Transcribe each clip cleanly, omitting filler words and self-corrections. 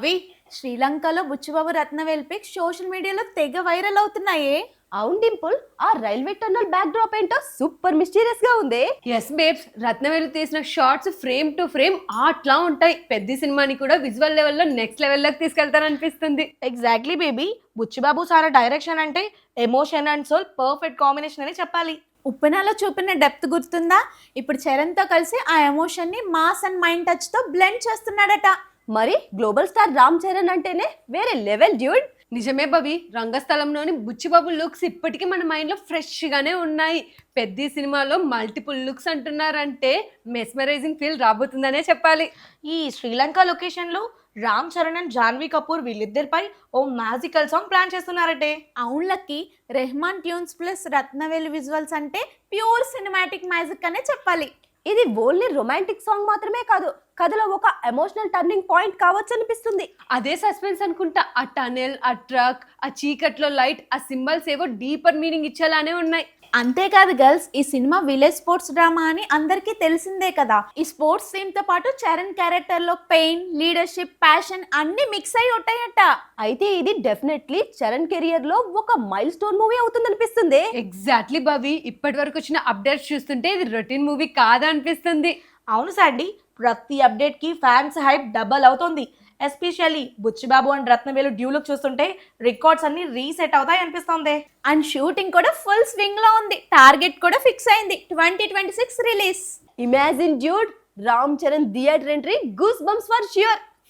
అవి శ్రీలంకలో Buchibabu Rathnavel pics social మీడియాలో తెగ వైరల్ అవుతున్నాయే. అవును డింపుల్, ఆ రైల్వే టన్నల్ బ్యాక్ డ్రాప్ ఏంటో సూపర్ మిస్టీరియస్ గా ఉంది. ఎస్ బేబ్స్, రత్నవేలు తీసిన షార్ట్స్ ఫ్రేమ్ టు ఫ్రేమ్ అట్లా ఉంటాయి. పెద్ద సినిమాని కూడా విజువల్ లెవెల్లో నెక్స్ట్ లెవెల్లోకి తీసుకెళ్తారనిపిస్తుంది. ఎగ్జాక్ట్లీ బేబీ, బుచ్చిబాబు సారా డైరెక్షన్ అంటే emotion and soul perfect combination అని చెప్పాలి. ఉప్పెనలో చూపిన డెప్త్ గుర్తుందా? ఇప్పుడు చరణ్తో కలిసి ఆ ఎమోషన్ని మాస్ అండ్ మైండ్ టచ్తో బ్లెండ్ చేస్తున్నాడట. మరి గ్లోబల్ స్టార్ రామ్ చరణ్ అంటేనే వేరే లెవెల్ డ్యూడ్. నిజమే బవి, రంగస్థలంలోని బుచ్చిబాబు లుక్స్ ఇప్పటికీ మన మైండ్లో ఫ్రెష్గానే ఉన్నాయి. పెద్ద సినిమాలో మల్టిపుల్ లుక్స్ అంటున్నారంటే మెస్మరైజింగ్ ఫీల్ రాబోతుందనే చెప్పాలి. ఈ శ్రీలంక లొకేషన్ లో రామ్ చరణ్ అండ్ జాన్వీ కపూర్ వీళ్ళిద్దరిపై ఓ మ్యాజికల్ సాంగ్ ప్లాన్ చేస్తున్నారటే. అవున్లకి Rahman tunes plus Ratnavel visuals అంటే ప్యూర్ సినిమాటిక్ మ్యాజిక్ అనే చెప్పాలి. ఇది ఓన్లీ రొమాంటిక్ సాంగ్ మాత్రమే కాదు, కథలో ఒక ఎమోషనల్ టర్నింగ్ పాయింట్ కావచ్చు అనిపిస్తుంది. అదే సస్పెన్స్ అనుకుంటా. ఆ టనెల్, ఆ ట్రక్, ఆ చీకట్లో లైట్, ఆ సింబల్స్ ఏవో డీపర్ మీనింగ్ ఇచ్చేలానే ఉన్నాయి. అంతేకాదు గర్ల్స్, ఈ సినిమా విలేజ్ స్పోర్ట్స్ డ్రామా అని అందరికీ తెలిసిందే కదా. ఈ స్పోర్ట్స్ థీమ్ తో పాటు చరణ్ క్యారెక్టర్ లో పెయిన్, లీడర్షిప్, ప్యాషన్ అన్ని మిక్స్ అయి ఉంటాయట. అయితే ఇది డెఫినెట్లీ చరణ్ కెరియర్ లో ఒక మైల్ స్టోన్ మూవీ అవుతుంది అనిపిస్తుంది. ఎగ్జాక్ట్లీ బవి, ఇప్పటి వరకు వచ్చిన అప్డేట్స్ చూస్తుంటే ఇది రొటీన్ మూవీ కాదనిపిస్తుంది. అవును సాండి, ప్రతి అప్డేట్ కి ఫ్యాన్స్ హైప్ డబల్ అవుతుంది. ఎస్పెషల్లీ బుచ్చిబాబు అండ్ రత్నవేలు డ్యూలుక్ చూస్తుంటే రికార్డ్స్ అన్ని రీసెట్ అవుతాయి అనిపిస్తుంది. అండ్ షూటింగ్ కూడా ఫుల్ స్వింగ్ లో ఉంది. టార్గెట్ కూడా ఫిక్స్ అయింది, 2026 release. Imagine dude, Ram Charan theatre entry, goose bumps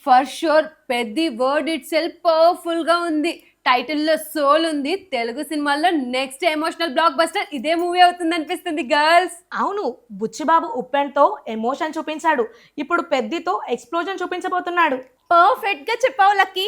for sure. పెద్ద వర్డ్ ఇట్ సెల్ఫ్ పవర్ఫుల్ గా ఉంది. టైటిల్లో సోల్ ఉంది. తెలుగు సినిమాల్లో నెక్స్ట్ ఎమోషనల్ బ్లాక్ బస్టర్ ఇదే మూవీ అవుతుంది అనిపిస్తుంది గర్ల్స్. అవును, బుచ్చిబాబు ఉప్పెన్తో ఎమోషన్ చూపించాడు, ఇప్పుడు పెద్దితో ఎక్స్ప్లోజన్ చూపించబోతున్నాడు. పర్ఫెక్ట్ గా చెప్పావు లక్కీ.